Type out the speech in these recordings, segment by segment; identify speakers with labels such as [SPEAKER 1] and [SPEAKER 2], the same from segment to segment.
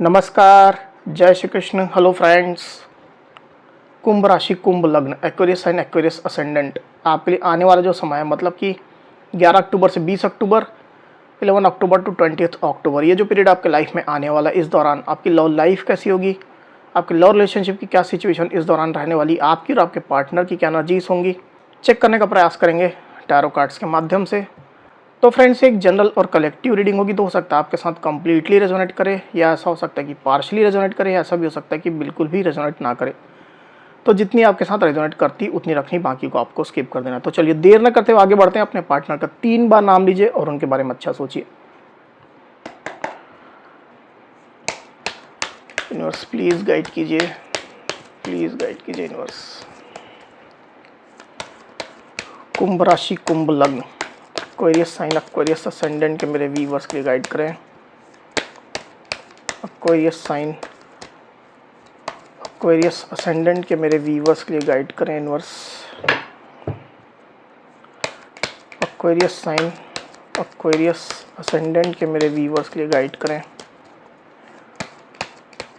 [SPEAKER 1] नमस्कार, जय Shri Krishna. Hello friends. कुंभ राशि, कुंभ लग्न, एक्वेरियस साइन, एक्वेरियस असेंडेंट आपके लिए आने वाला जो समय है, मतलब कि 11 अक्टूबर से 20 अक्टूबर, 11 अक्टूबर टू 20 अक्टूबर, ये जो पीरियड आपके लाइफ में आने वाला है, इस दौरान आपकी लव लाइफ कैसी होगी, आपकी लव रिलेशनशिप की क्या सिचुएशन इस दौरान रहने वाली, आपकी और आपके पार्टनर की क्या एनर्जीज होंगी, चेक करने का प्रयास करेंगे टैरो कार्ड्स के माध्यम से। तो फ्रेंड्स, एक जनरल और कलेक्टिव रीडिंग होगी, तो हो सकता है आपके साथ कंप्लीटली रेजोनेट करे, या ऐसा हो सकता है कि पार्शली रेजोनेट करे, या ऐसा भी हो सकता है कि बिल्कुल भी रेजोनेट ना करे। तो जितनी आपके साथ रेजोनेट करती उतनी रखनी, बाकी को आपको स्किप कर देना। तो चलिए देर न करते हुए आगे बढ़ते हैं। अपने पार्टनर का 3 बार नाम लीजिए और उनके बारे में अच्छा सोचिए। यूनिवर्स प्लीज गाइड कीजिए, प्लीज गाइड कीजिए यूनिवर्स। कुंभ राशि, कुंभ लग्न, एक्वेरियस साइन, एक्वेरियस असेंडेंट के मेरे व्यूअर्स के लिए गाइड करें। एक्वेरियस साइन, एक्वेरियस असेंडेंट के मेरे व्यूअर्स के लिए गाइड करें universe. Aquarius sign, Aquarius ascendant के मेरे व्यूअर्स के लिए गाइड करें।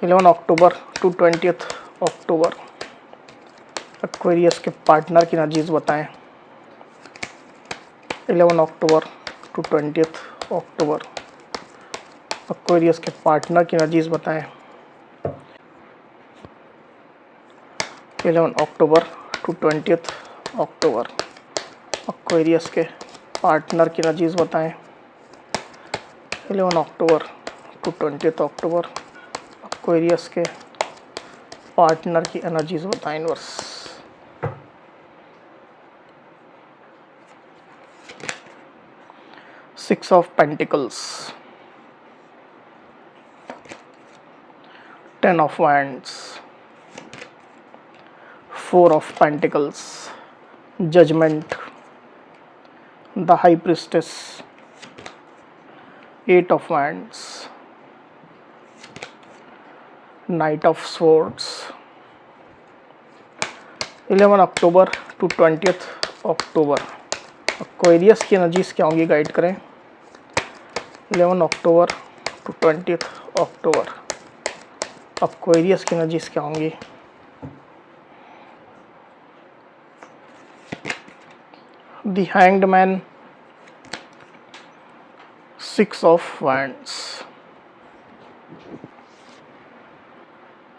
[SPEAKER 1] 11 अक्टूबर टू 20 अक्टूबर एक्वेरियस के पार्टनर की एनर्जीज बताएं। 11 अक्टूबर टू 20 अक्टूबर एक्वेरियस के पार्टनर की एनर्जीज बताएं। 11 अक्टूबर टू 20 अक्टूबर एक्वेरियस के पार्टनर की एनर्जीज बताएं। 11 अक्टूबर टू 20 अक्टूबर एक्वेरियस के पार्टनर की एनर्जीज बताएं universe. Six of Pentacles, 10 of Wands, 4 of Pentacles, Judgment, the High Priestess, 8 of Wands, Knight of Swords। 11 October to 20 October Aquarius की energies क्या होंगी, guide करें। 11 October to 20 October Aquarius की energies क्या होंगी। The hanged man, 6 of wands.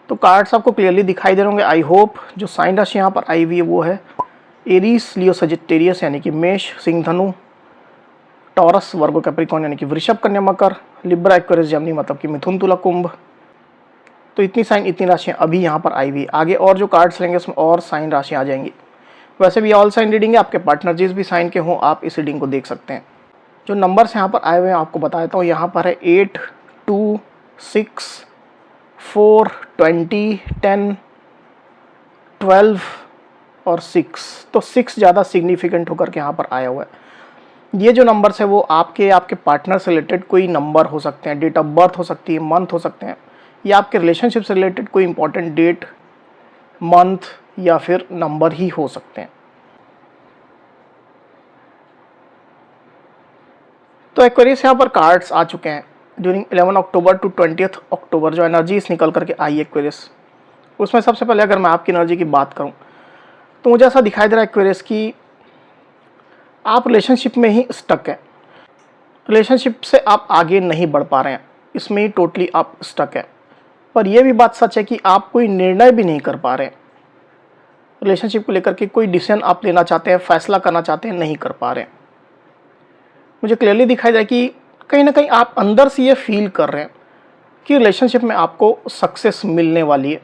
[SPEAKER 1] तो cards आपको clearly दिखाई दे रहे होंगे, आई होप। जो साइन राशि यहाँ पर आई हुई है वो है एरीज, लियो, सजिटेरियस यानी कि मेष, सिंह, धनु, टॉरस, वर्गो, कैप्रिकॉर्न यानी कि वृषभ, कन्या, मकर, लिब्रा, एक्वेरियस, जेमिनी मतलब कि मिथुन, तुला, कुंभ। तो इतनी साइन, इतनी राशियां अभी यहाँ पर आई हुई। आगे और जो कार्ड्स लेंगे उसमें और साइन राशियां आ जाएंगी। वैसे भी ऑल साइन रीडिंग है, आपके पार्टनर जिस भी साइन के हों आप इस रीडिंग को देख सकते हैं। जो नंबर्स यहाँ पर आए हुए हैं आपको बता देता हूँ। यहाँ पर है 8, 2, 6, 4, 20, 10, 12 और 6। तो 6 ज़्यादा सिग्निफिकेंट होकर के यहाँ पर आया हुआ है। ये जो नंबर्स है वो आपके पार्टनर से रिलेटेड कोई नंबर हो सकते हैं, डेट ऑफ बर्थ हो सकती है, मंथ हो सकते हैं, या आपके रिलेशनशिप से रिलेटेड कोई इंपॉर्टेंट डेट, मंथ या फिर नंबर ही हो सकते हैं। तो एक्वेरियस यहाँ पर कार्ड्स आ चुके हैं ड्यूरिंग 11 अक्टूबर टू 20 अक्टूबर। जो एनर्जीज निकल करके आई एक्वेरियस, उसमें सबसे पहले अगर मैं आपकी एनर्जी की बात करूँ तो मुझे ऐसा दिखाई दे रहा है एक्वेरियस की आप रिलेशनशिप में ही स्टक हैं। रिलेशनशिप से आप आगे नहीं बढ़ पा रहे हैं, इसमें ही टोटली आप स्टक हैं। पर यह भी बात सच है कि आप कोई निर्णय भी नहीं कर पा रहे हैं। रिलेशनशिप को लेकर के कोई डिसीजन आप लेना चाहते हैं, फैसला करना चाहते हैं, नहीं कर पा रहे हैं। मुझे क्लियरली दिखाई दे रहा है कि कहीं ना कहीं आप अंदर से ये फील कर रहे हैं कि रिलेशनशिप में आपको सक्सेस मिलने वाली है,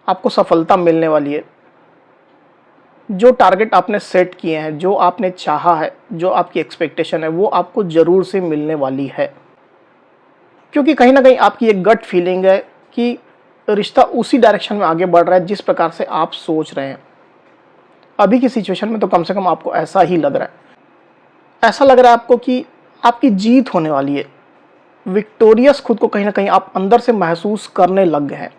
[SPEAKER 1] आपको सफलता मिलने वाली है। जो टारगेट आपने सेट किए हैं, जो आपने चाहा है, जो आपकी एक्सपेक्टेशन है, वो आपको ज़रूर से मिलने वाली है। क्योंकि कहीं ना कहीं आपकी एक गट फीलिंग है कि रिश्ता उसी डायरेक्शन में आगे बढ़ रहा है जिस प्रकार से आप सोच रहे हैं। अभी की सिचुएशन में तो कम से कम आपको ऐसा ही लग रहा है। ऐसा लग रहा है आपको कि आपकी जीत होने वाली है। विक्टोरियस खुद को कहीं ना कहीं आप अंदर से महसूस करने लग गए हैं।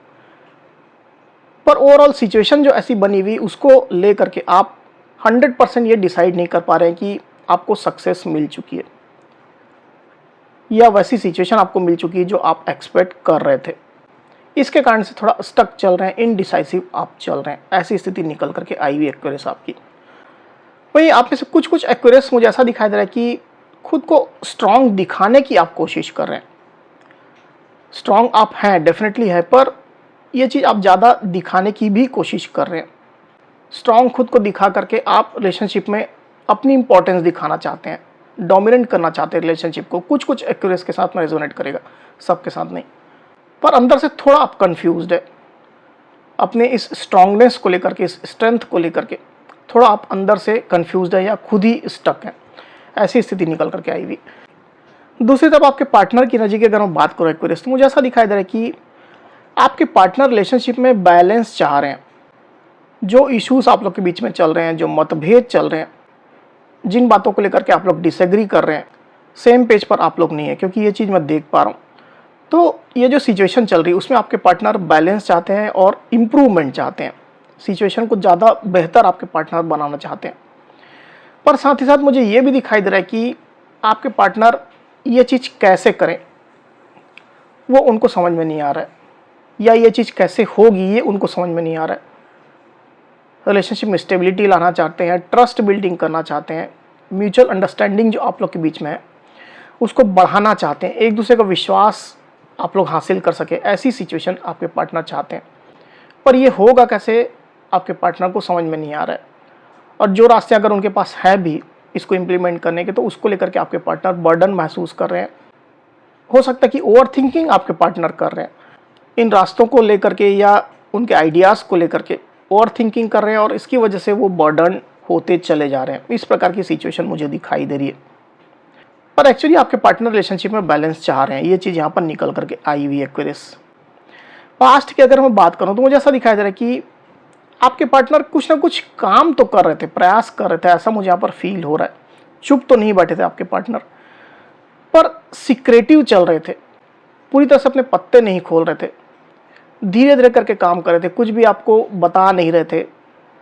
[SPEAKER 1] पर ओवरऑल सिचुएशन जो ऐसी बनी हुई उसको लेकर के आप 100% ये डिसाइड नहीं कर पा रहे हैं कि आपको सक्सेस मिल चुकी है। या वैसी सिचुएशन आपको मिल चुकी है जो आप एक्सपेक्ट कर रहे थे। इसके कारण से थोड़ा स्टक चल रहे हैं, इनडिसाइसिव आप चल रहे हैं, ऐसी स्थिति निकल करके आई हुई एक्वेरियस आपकी। वही आप में से कुछ कुछ एक्वेरियस मुझे ऐसा दिखाई दे रहा है कि खुद को स्ट्रांग दिखाने की आप कोशिश कर रहे हैं। स्ट्रांग आप हैं, डेफिनेटली है, पर ये चीज़ आप ज़्यादा दिखाने की भी कोशिश कर रहे हैं। स्ट्रांग खुद को दिखा करके आप रिलेशनशिप में अपनी इंपॉर्टेंस दिखाना चाहते हैं, डोमिनेट करना चाहते हैं रिलेशनशिप को। कुछ कुछ एक्वेरियस के साथ में रेजोनेट करेगा, सबके साथ नहीं। पर अंदर से थोड़ा आप कंफ्यूज्ड है अपने इस स्ट्रांगनेस को लेकर के, इस स्ट्रेंथ को लेकर के थोड़ा आप अंदर से कंफ्यूज्ड है या खुद ही स्टक है, ऐसी स्थिति निकल करके आई हुई। दूसरी तरफ आपके पार्टनर की एनर्जी की अगर मैं बात करूँ एक्वेरियस, तो मुझे ऐसा दिखाई दे रहा है कि आपके पार्टनर रिलेशनशिप में बैलेंस चाह रहे हैं। जो इश्यूज आप लोग के बीच में चल रहे हैं, जो मतभेद चल रहे हैं, जिन बातों को लेकर के आप लोग डिसएग्री कर रहे हैं, सेम पेज पर आप लोग नहीं है, क्योंकि ये चीज़ मैं देख पा रहा हूँ। तो ये जो सिचुएशन चल रही है उसमें आपके पार्टनर बैलेंस चाहते हैं और इम्प्रूवमेंट चाहते हैं, सिचुएशन को ज़्यादा बेहतर आपके पार्टनर बनाना चाहते हैं। पर साथ ही साथ मुझे ये भी दिखाई दे रहा है कि आपके पार्टनर ये चीज़ कैसे करें वो उनको समझ में नहीं आ रहा है, या ये चीज़ कैसे होगी ये उनको समझ में नहीं आ रहा है। रिलेशनशिप में स्टेबिलिटी लाना चाहते हैं, ट्रस्ट बिल्डिंग करना चाहते हैं, म्यूचुअल अंडरस्टैंडिंग जो आप लोग के बीच में है उसको बढ़ाना चाहते हैं, एक दूसरे का विश्वास आप लोग हासिल कर सके, ऐसी सिचुएशन आपके पार्टनर चाहते हैं। पर ये होगा कैसे आपके पार्टनर को समझ में नहीं आ रहा है। और जो रास्ते अगर उनके पास है भी इसको इम्प्लीमेंट करने के, तो उसको लेकर के आपके पार्टनर बर्डन महसूस कर रहे हैं। हो सकता है कि ओवर थिंकिंग आपके पार्टनर कर रहे हैं इन रास्तों को लेकर के, या उनके आइडियाज़ को लेकर के ओवर थिंकिंग कर रहे हैं, और इसकी वजह से वो बर्डन होते चले जा रहे हैं। इस प्रकार की सिचुएशन मुझे दिखाई दे रही है। पर एक्चुअली आपके पार्टनर रिलेशनशिप में बैलेंस चाह रहे हैं, ये चीज़ यहाँ पर निकल करके आई हुई है एक्वेरियस। पास्ट की अगर मैं बात करूँ तो मुझे ऐसा दिखाई दे रहा है कि आपके पार्टनर कुछ ना कुछ काम तो कर रहे थे, प्रयास कर रहे थे, ऐसा मुझे यहाँ पर फील हो रहा है। चुप तो नहीं बैठे थे आपके पार्टनर, पर सिक्रेटिव चल रहे थे, पूरी तरह से अपने पत्ते नहीं खोल रहे थे, धीरे धीरे करके काम कर रहे थे, कुछ भी आपको बता नहीं रहे थे,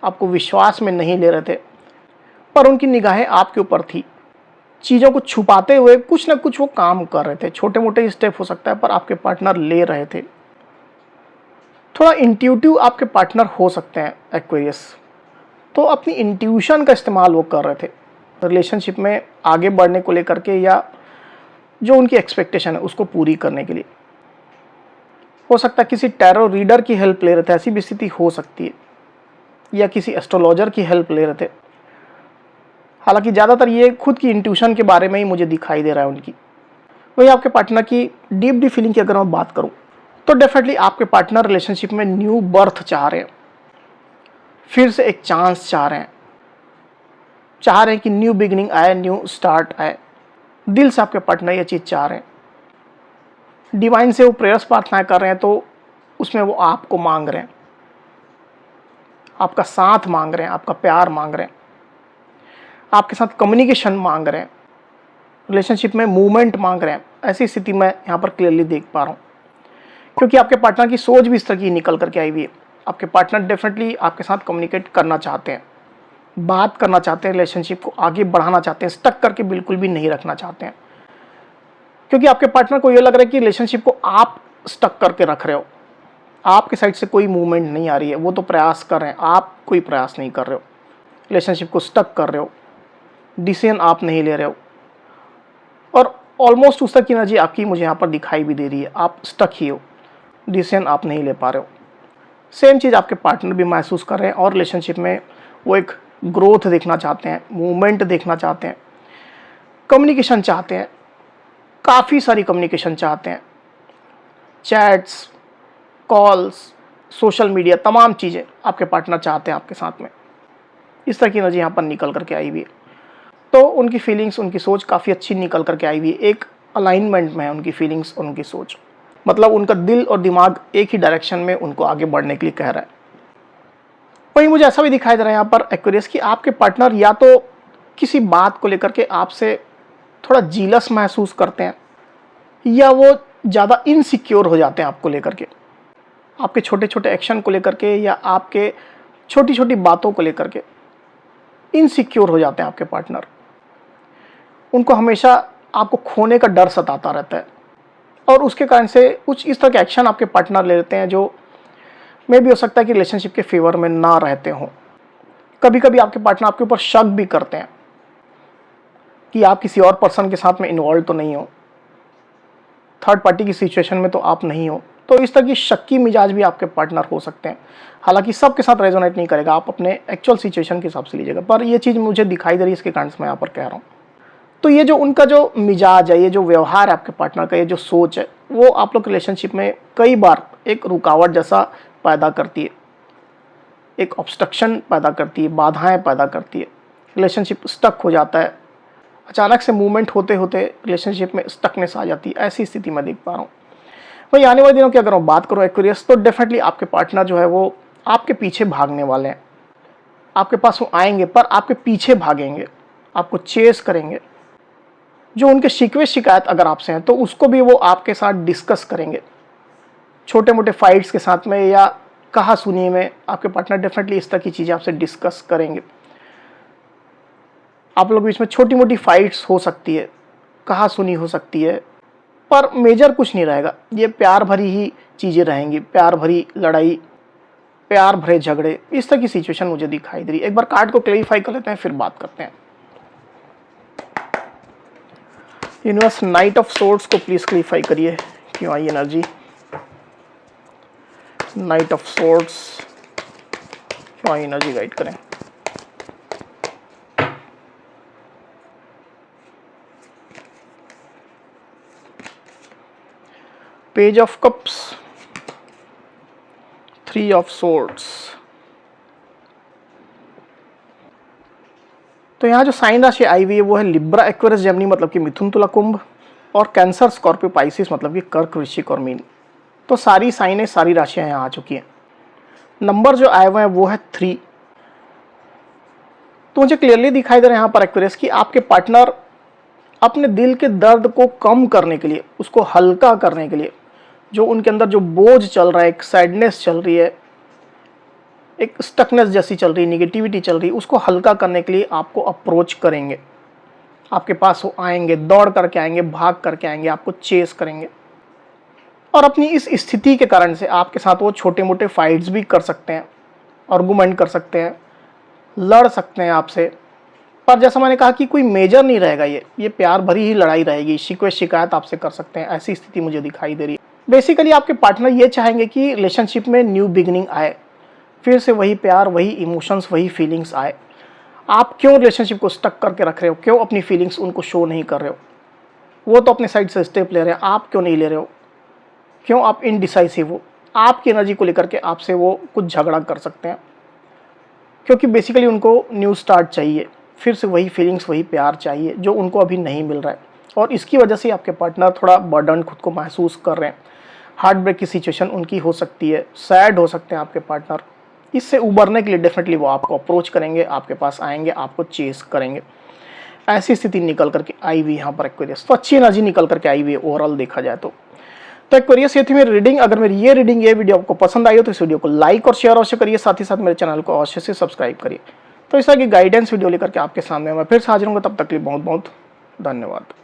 [SPEAKER 1] आपको विश्वास में नहीं ले रहे थे। पर उनकी निगाहें आपके ऊपर थी, चीज़ों को छुपाते हुए कुछ ना कुछ वो काम कर रहे थे। छोटे मोटे स्टेप हो सकता है, पर आपके पार्टनर ले रहे थे। थोड़ा इंट्यूटिव आपके पार्टनर हो सकते हैं एक्वेरियस, तो अपनी इंट्यूशन का इस्तेमाल वो कर रहे थे रिलेशनशिप में आगे बढ़ने को लेकर के, या जो उनकी एक्सपेक्टेशन है उसको पूरी करने के लिए। हो सकता है किसी टैरो रीडर की हेल्प ले रहे थे, ऐसी भी स्थिति हो सकती है, या किसी एस्ट्रोलॉजर की हेल्प ले रहे थे। हालांकि ज़्यादातर ये खुद की इंट्यूशन के बारे में ही मुझे दिखाई दे रहा है उनकी। वही आपके पार्टनर की डीप फीलिंग की अगर मैं बात करूं, तो डेफिनेटली आपके पार्टनर रिलेशनशिप में न्यू बर्थ चाह रहे हैं, फिर से एक चांस चाह रहे हैं कि न्यू बिगिनिंग आए, न्यू स्टार्ट आए। दिल से आपके पार्टनर ये चीज़ चाह रहे हैं। डिवाइन से वो प्रेयर्स प्रार्थनाएं कर रहे हैं, तो उसमें वो आपको मांग रहे हैं, आपका साथ मांग रहे हैं, आपका प्यार मांग रहे हैं, आपके साथ कम्युनिकेशन मांग रहे हैं, रिलेशनशिप में मूवमेंट मांग रहे हैं। ऐसी स्थिति मैं यहाँ पर क्लियरली देख पा रहा हूँ, क्योंकि आपके पार्टनर की सोच भी इस तरह की निकल करके आई हुई है। आपके पार्टनर डेफिनेटली आपके साथ कम्युनिकेट करना चाहते हैं, बात करना चाहते हैं, रिलेशनशिप को आगे बढ़ाना चाहते हैं, स्टक करके बिल्कुल भी नहीं रखना चाहते हैं। क्योंकि आपके पार्टनर को ये लग रहा है कि रिलेशनशिप को आप स्टक करके रख रहे हो, आपके साइड से कोई मूवमेंट नहीं आ रही है। वो तो प्रयास कर रहे हैं, आप कोई प्रयास नहीं कर रहे हो, रिलेशनशिप को स्टक कर रहे हो, डिसीजन आप नहीं ले रहे हो, और ऑलमोस्ट उस तरह की एनर्जी आपकी मुझे यहाँ पर दिखाई भी दे रही है। आप स्टक ही हो, डिसीजन आप नहीं ले पा रहे हो। सेम चीज़ आपके पार्टनर भी महसूस कर रहे हैं, और रिलेशनशिप में वो एक ग्रोथ देखना चाहते हैं, मूवमेंट देखना चाहते हैं, कम्युनिकेशन चाहते हैं, काफ़ी सारी कम्युनिकेशन चाहते हैं, चैट्स, कॉल्स, सोशल मीडिया, तमाम चीज़ें आपके पार्टनर चाहते हैं आपके साथ में। इस तरह की एनर्जी यहाँ पर निकल करके आई हुई है। तो उनकी फीलिंग्स, उनकी सोच काफ़ी अच्छी निकल करके आई हुई है। एक अलाइनमेंट में है उनकी फीलिंग्स और उनकी सोच, मतलब उनका दिल और दिमाग एक ही डायरेक्शन में उनको आगे बढ़ने के लिए कह रहा है। वहीं मुझे ऐसा भी दिखाई दे रहा है यहाँ पर एक्वेरियस कि आपके पार्टनर या तो किसी बात को लेकर के आपसे थोड़ा जीलस महसूस करते हैं, या वो ज़्यादा इनसिक्योर हो जाते हैं आपको लेकर के, आपके छोटे छोटे एक्शन को लेकर के, या आपके छोटी छोटी बातों को लेकर के इनसिक्योर हो जाते हैं आपके पार्टनर। उनको हमेशा आपको खोने का डर सताता रहता है और उसके कारण से कुछ इस तरह के एक्शन आपके पार्टनर ले लेते हैं जो मे भी हो सकता है कि रिलेशनशिप के फेवर में ना रहते हों। कभी कभी आपके पार्टनर आपके ऊपर शक भी करते हैं कि आप किसी और पर्सन के साथ में इन्वॉल्व तो नहीं हो, थर्ड पार्टी की सिचुएशन में तो आप नहीं हो। तो इस तरह की शक्की मिजाज भी आपके पार्टनर हो सकते हैं। हालांकि सबके साथ रेजोनेट नहीं करेगा, आप अपने एक्चुअल सिचुएशन के हिसाब से लीजिएगा, पर ये चीज़ मुझे दिखाई दे रही है, इसके कारण से मैं यहाँ पर कह रहा हूँ। तो ये जो उनका जो मिजाज है, ये जो व्यवहार है आपके पार्टनर का, ये जो सोच है, वो आप लोग रिलेशनशिप में कई बार एक रुकावट जैसा पैदा करती है, एक ऑब्स्ट्रक्शन पैदा करती है, बाधाएं पैदा करती है। रिलेशनशिप स्टक हो जाता है, अचानक से मूवमेंट होते होते रिलेशनशिप में स्टकनेस आ जाती है। ऐसी स्थिति मैं देख पा रहा हूँ। वही आने वाले दिनों की अगर मैं बात करूँ एक्वेरियस, तो डेफिनेटली आपके पार्टनर जो है वो आपके पीछे भागने वाले हैं। आपके पास वो आएंगे पर आपके पीछे भागेंगे, आपको चेस करेंगे। जो उनके शिकवे शिकायत अगर आपसे हैं तो उसको भी वो आपके साथ डिस्कस करेंगे, छोटे मोटे फाइट्स के साथ में या कहा सुनी में। आपके पार्टनर डेफिनेटली इस तरह की चीज़ें आपसे डिस्कस करेंगे। आप लोग बीच में छोटी मोटी फाइट्स हो सकती है, कहा सुनी हो सकती है, पर मेजर कुछ नहीं रहेगा। ये प्यार भरी ही चीज़ें रहेंगी, प्यार भरी लड़ाई, प्यार भरे झगड़े, इस तरह की सिचुएशन मुझे दिखाई दे रही है। एक बार कार्ड को क्लैरिफाई कर लेते हैं, फिर बात करते हैं। यूनिवर्स, नाइट ऑफ सोर्ड्स को प्लीज क्लैरिफाई करिए, क्यों आई एनर्जी। नाइट ऑफ सोर्ड्स क्यों आई एनर्जी, गाइड करें। Page of cups, three of swords. तो यहाँ जो साइन राशि आई हुई है वो है लिब्रा, एक्वेरियस, जेमिनी मतलब कि मिथुन, तुला, कुंभ, और कैंसर, स्कॉर्पियो, पाइसिस मतलब कि कर्क, वृश्चिक और मीन। तो सारी साइनें, सारी राशियां यहाँ आ चुकी हैं। नंबर जो आए हुए हैं वो है 3। तो मुझे क्लियरली दिखाई दे रहा है यहाँ पर एक्वेरियस कि आपके पार्टनर अपने दिल के दर्द को कम करने के लिए, उसको हल्का करने के लिए, जो उनके अंदर जो बोझ चल रहा है, एक सैडनेस चल रही है, एक स्टकनेस जैसी चल रही है, निगेटिविटी चल रही है, उसको हल्का करने के लिए आपको अप्रोच करेंगे। आपके पास वो आएंगे, दौड़ करके आएंगे, भाग करके आएंगे, आपको चेस करेंगे। और अपनी इस स्थिति के कारण से आपके साथ वो छोटे मोटे फाइट्स भी कर सकते हैं, आर्गुमेंट कर सकते हैं, लड़ सकते हैं आपसे। पर जैसा मैंने कहा कि कोई मेजर नहीं रहेगा, ये प्यार भरी ही लड़ाई रहेगी। शिकवे शिकायत आपसे कर सकते हैं, ऐसी स्थिति मुझे दिखाई दे रही है। बेसिकली आपके पार्टनर ये चाहेंगे कि रिलेशनशिप में न्यू बिगिनिंग आए, फिर से वही प्यार, वही इमोशंस, वही फीलिंग्स आए। आप क्यों रिलेशनशिप को स्टक करके रख रहे हो? क्यों अपनी फीलिंग्स उनको शो नहीं कर रहे हो? वो तो अपने साइड से स्टेप ले रहे हैं, आप क्यों नहीं ले रहे हो? क्यों आप इनडिसाइसिव हो? आपकी एनर्जी को लेकर के आपसे वो कुछ झगड़ा कर सकते हैं, क्योंकि बेसिकली उनको न्यू स्टार्ट चाहिए, फिर से वही फीलिंग्स, वही प्यार चाहिए जो उनको अभी नहीं मिल रहा है। और इसकी वजह से आपके पार्टनर थोड़ा बर्डन खुद को महसूस कर रहे हैं। हार्ट ब्रेक की सिचुएशन उनकी हो सकती है, सैड हो सकते हैं आपके पार्टनर। इससे उबरने के लिए डेफिनेटली वो आपको अप्रोच करेंगे, आपके पास आएंगे, आपको चेस करेंगे। ऐसी स्थिति निकल करके आई हुई यहाँ पर एक्वेरियस। तो अच्छी एनर्जी निकल करके आई हुई है ओवरऑल देखा जाए तो। एक्वेरियस, ये थी मेरी रीडिंग। अगर मेरी ये रीडिंग, ये वीडियो आपको पसंद आई हो तो इस वीडियो को लाइक और शेयर अवश्य करिए, साथ ही साथ मेरे चैनल को अवश्य से सब्सक्राइब करिए। तो इस तरह की गाइडेंस वीडियो लेकर के आपके सामने मैं फिर से हाजिर हूँगा। तब तक के लिए बहुत बहुत धन्यवाद।